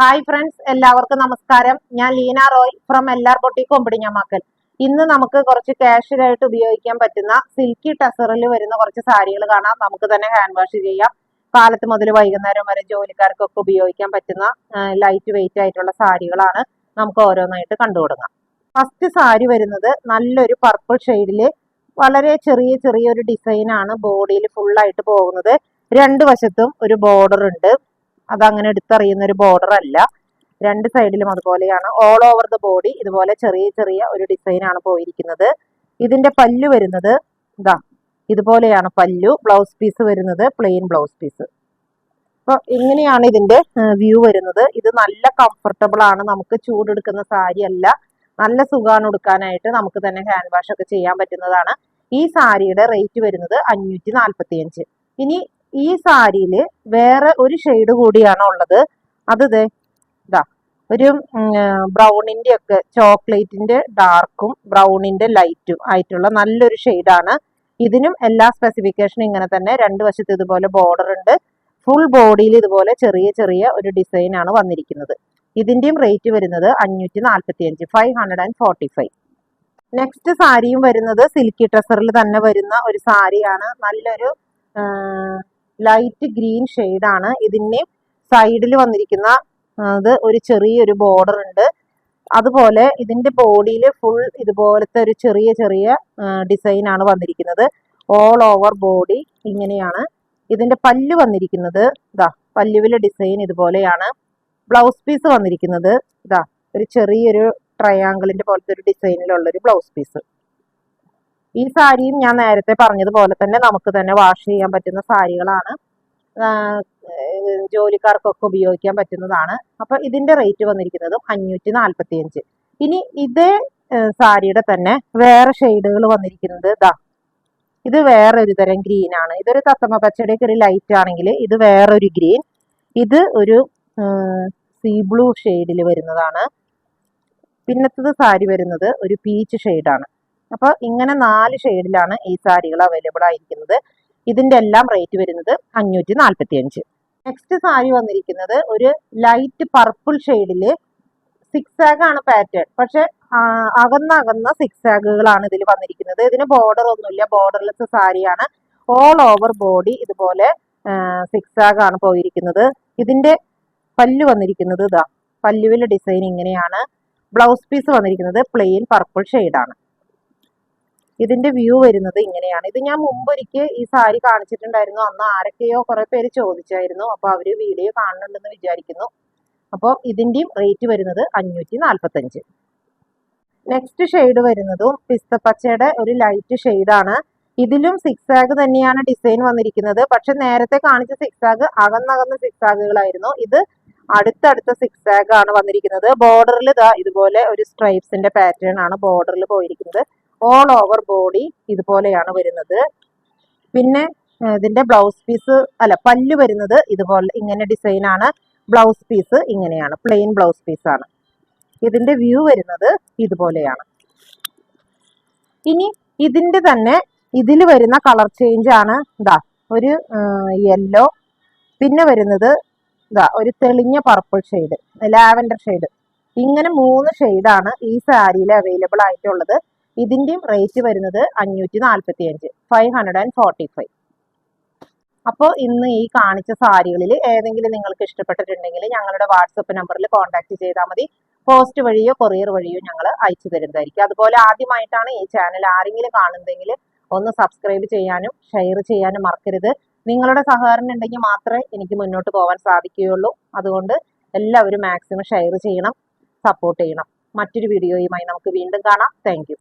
Hi friends, എല്ലാവർക്കും നമസ്കാരം. ഞാൻ Leena Roy from LR boutique Kombodinjamakkal. ഇന്ന് നമുക്ക് കുറച്ച് കാഷ്വലായിട്ട് ഉപയോഗിക്കാൻ പറ്റുന്ന സിൽക്കി ടസറിൽ വരുന്ന കുറച്ച് സാരികൾ കാണാം. നമുക്ക് തന്നെ ഹാൻഡ് വാഷ് ചെയ്യാം. കാലത്ത് മുതൽ വൈകുന്നേരം വരെ ജോലിക്കാർക്കൊക്കെ ഉപയോഗിക്കാൻ പറ്റുന്ന ലൈറ്റ് വെയിറ്റ് ആയിട്ടുള്ള സാരികളാണ്. നമുക്ക് ഓരോന്നായിട്ട് കണ്ടുകൊടുക്കാം. ഫസ്റ്റ് സാരി വരുന്നത് നല്ലൊരു പർപ്പിൾ ഷെയ്ഡില് വളരെ ചെറിയ ഒരു ഡിസൈനാണ് ബോഡിയിൽ ഫുള്ളായിട്ട് പോകുന്നത്. രണ്ട് വശത്തും ഒരു ബോർഡർ ഉണ്ട്. അതങ്ങനെ എടുത്തറിയുന്ന ഒരു ബോർഡർ അല്ല. രണ്ട് സൈഡിലും അതുപോലെയാണ്. ഓൾ ഓവർ ദ ബോഡി ഇതുപോലെ ചെറിയ ഒരു ഡിസൈൻ ആണ് പോയിരിക്കുന്നത്. ഇതിന്റെ പല്ലു വരുന്നത് ഇതാ ഇതുപോലെയാണ് പല്ലു. ബ്ലൗസ് പീസ് വരുന്നത് പ്ലെയിൻ ബ്ലൗസ് പീസ്. അപ്പൊ ഇങ്ങനെയാണ് ഇതിന്റെ വ്യൂ വരുന്നത്. ഇത് നല്ല കംഫർട്ടബിൾ ആണ്. നമുക്ക് ചൂടെടുക്കുന്ന സാരി അല്ല. നല്ല സുഖമാണ് ഉടുക്കാനായിട്ട്. നമുക്ക് തന്നെ ഹാൻഡ് വാഷ് ഒക്കെ ചെയ്യാൻ പറ്റുന്നതാണ്. ഈ സാരിയുടെ റേറ്റ് വരുന്നത് 545. ഇനി ഈ സാരിയിൽ വേറെ ഒരു ഷെയ്ഡ് കൂടിയാണ് ഉള്ളത്. അത് ഇതാ ഒരു ബ്രൗണിന്റെ ഒക്കെ ചോക്ലേറ്റിന്റെ ഡാർക്കും ബ്രൗണിന്റെ ലൈറ്റും ആയിട്ടുള്ള നല്ലൊരു ഷെയ്ഡാണ്. ഇതിനും എല്ലാ സ്പെസിഫിക്കേഷനും ഇങ്ങനെ തന്നെ. രണ്ട് വശത്ത് ഇതുപോലെ ബോർഡർ ഉണ്ട്. ഫുൾ ബോഡിയിൽ ഇതുപോലെ ചെറിയ ഒരു ഡിസൈൻ ആണ് വന്നിരിക്കുന്നത്. ഇതിന്റെയും റേറ്റ് വരുന്നത് 545, 545. നെക്സ്റ്റ് സാരിയും വരുന്നത് സിൽക്കി ടസറിൽ തന്നെ വരുന്ന ഒരു സാരിയാണ്. നല്ലൊരു ലൈറ്റ് ഗ്രീൻ ഷെയ്ഡാണ്. ഇതിന് സൈഡിൽ വന്നിരിക്കുന്ന അത് ഒരു ചെറിയൊരു ബോർഡർ ഉണ്ട്. അതുപോലെ ഇതിന്റെ ബോഡിയിൽ ഫുൾ ഇതുപോലത്തെ ഒരു ചെറിയ ഡിസൈൻ ആണ് വന്നിരിക്കുന്നത്. ഓൾ ഓവർ ബോഡി ഇങ്ങനെയാണ്. ഇതിന്റെ പല്ല് വന്നിരിക്കുന്നത് ഇതാ പല്ലുവിലെ ഡിസൈൻ ഇതുപോലെയാണ്. ബ്ലൗസ് പീസ് വന്നിരിക്കുന്നത് ഇതാ ഒരു ചെറിയൊരു ട്രയാങ്കിളിന്റെ പോലത്തെ ഒരു ഡിസൈനിലുള്ള ഒരു ബ്ലൗസ് പീസ്. ഈ സാരിയും ഞാൻ നേരത്തെ പറഞ്ഞതുപോലെ തന്നെ നമുക്ക് തന്നെ വാഷ് ചെയ്യാൻ പറ്റുന്ന സാരികളാണ്. ജോലിക്കാർക്കൊക്കെ ഉപയോഗിക്കാൻ പറ്റുന്നതാണ്. അപ്പൊ ഇതിന്റെ റേറ്റ് വന്നിരിക്കുന്നത് 545. ഇനി ഇതേ സാരിയുടെ തന്നെ വേറെ ഷെയ്ഡുകൾ വന്നിരിക്കുന്നത് ഇതാ ഇത് വേറൊരു തരം ഗ്രീൻ ആണ്. ഇതൊരു തത്തമ്മ പച്ചയുടെയൊക്കെ ഒരു ലൈറ്റ് ആണെങ്കിൽ ഇത് വേറൊരു ഗ്രീൻ. ഇത് ഒരു സീ ബ്ലൂ ഷെയ്ഡിൽ വരുന്നതാണ്. പിന്നത്തത് സാരി വരുന്നത് ഒരു പീച്ച് ഷെയ്ഡാണ്. അപ്പൊ ഇങ്ങനെ 4 ഷെയ്ഡിലാണ് ഈ സാരികൾ അവൈലബിൾ ആയിരിക്കുന്നത്. ഇതിന്റെ എല്ലാം റേറ്റ് വരുന്നത് 545. നെക്സ്റ്റ് സാരി വന്നിരിക്കുന്നത് ഒരു ലൈറ്റ് പർപ്പിൾ ഷെയ്ഡില് സിക്സാഗ് ആണ് പാറ്റേൺ. പക്ഷെ അകന്ന സിക്സാഗുകളാണ് ഇതിൽ വന്നിരിക്കുന്നത്. ഇതിന് ബോർഡർ ഒന്നുമില്ല. ബോർഡർലെസ് സാരിയാണ്. ഓൾ ഓവർ ബോഡി ഇതുപോലെ സിക്സാഗ് ആണ് പോയിരിക്കുന്നത്. ഇതിന്റെ പല്ല് വന്നിരിക്കുന്നത് ഇതാ പല്ലുവിലെ ഡിസൈൻ ഇങ്ങനെയാണ്. ബ്ലൗസ് പീസ് വന്നിരിക്കുന്നത് പ്ലെയിൻ പർപ്പിൾ ഷെയ്ഡാണ്. ഇതിന്റെ വ്യൂ വരുന്നത് ഇങ്ങനെയാണ്. ഇത് ഞാൻ മുമ്പൊരിക്കൽ ഈ സാരി കാണിച്ചിട്ടുണ്ടായിരുന്നു. അന്ന് ആരൊക്കെയോ കുറെ പേര് ചോദിച്ചായിരുന്നു. അപ്പൊ അവര് വീഡിയോ കാണുന്നുണ്ടെന്ന് വിചാരിക്കുന്നു. അപ്പോൾ ഇതിന്റെയും റേറ്റ് വരുന്നത് 545. നെക്സ്റ്റ് ഷെയ്ഡ് വരുന്നതും പിസ്തപ്പച്ചയുടെ ഒരു ലൈറ്റ് ഷെയ്ഡാണ്. ഇതിലും സിക്സാഗ് തന്നെയാണ് ഡിസൈൻ വന്നിരിക്കുന്നത്. പക്ഷെ നേരത്തെ കാണിച്ച സിക്സാഗ് അകന്ന സിക്സാഗുകളായിരുന്നു. ഇത് അടുത്തടുത്ത സിക്സാഗ് ആണ് വന്നിരിക്കുന്നത്. ബോർഡറിൽ ഇതാ ഇതുപോലെ ഒരു സ്ട്രൈപ്സിന്റെ പാറ്റേൺ ആണ് ബോർഡറിൽ പോയിരിക്കുന്നത്. ഓൾ ഓവർ ബോഡി ഇതുപോലെയാണ് വരുന്നത്. പിന്നെ ഇതിന്റെ ബ്ലൗസ് പീസ് പല്ല് വരുന്നത് ഇതുപോലെ ഇങ്ങനെ ഡിസൈൻ ആണ്. ബ്ലൗസ് പീസ് ഇങ്ങനെയാണ്. പ്ലെയിൻ ബ്ലൗസ് പീസ് ആണ്. ഇതിന്റെ വ്യൂ വരുന്നത് ഇതുപോലെയാണ്. ഇനി ഇതിന്റെ തന്നെ ഇതിൽ വരുന്ന കളർ ചേഞ്ച് ആണ് ഇതാ ഒരു യെല്ലോ. പിന്നെ വരുന്നത് ഇതാ ഒരു തെളിഞ്ഞ പർപ്പിൾ ഷെയ്ഡ്, ലാവൻഡർ ഷെയ്ഡ്. ഇങ്ങനെ 3 ഷെയ്ഡാണ് ഈ സാരിയിൽ അവൈലബിൾ ആയിട്ടുള്ളത്. ഇതിന്റെയും റേറ്റ് വരുന്നത് 545, 545. അപ്പോൾ ഇന്ന് ഈ കാണിച്ച സാരികളിൽ ഏതെങ്കിലും നിങ്ങൾക്ക് ഇഷ്ടപ്പെട്ടിട്ടുണ്ടെങ്കിൽ ഞങ്ങളുടെ വാട്സപ്പ് നമ്പറിൽ കോൺടാക്ട് ചെയ്താൽ മതി. പോസ്റ്റ് വഴിയോ കൊറിയർ വഴിയോ ഞങ്ങൾ അയച്ചു തരുന്നതായിരിക്കും. അതുപോലെ ആദ്യമായിട്ടാണ് ഈ ചാനൽ ആരെങ്കിലും കാണുന്നതെങ്കിൽ ഒന്ന് സബ്സ്ക്രൈബ് ചെയ്യാനും ഷെയർ ചെയ്യാനും മറക്കരുത്. നിങ്ങളുടെ സഹകരണം ഉണ്ടെങ്കിൽ മാത്രമേ എനിക്ക് മുന്നോട്ട് പോകാൻ സാധിക്കുകയുള്ളൂ. അതുകൊണ്ട് എല്ലാവരും മാക്സിമം ഷെയർ ചെയ്യണം, സപ്പോർട്ട് ചെയ്യണം. മറ്റൊരു വീഡിയോയുമായി നമുക്ക് വീണ്ടും കാണാം. Thank you.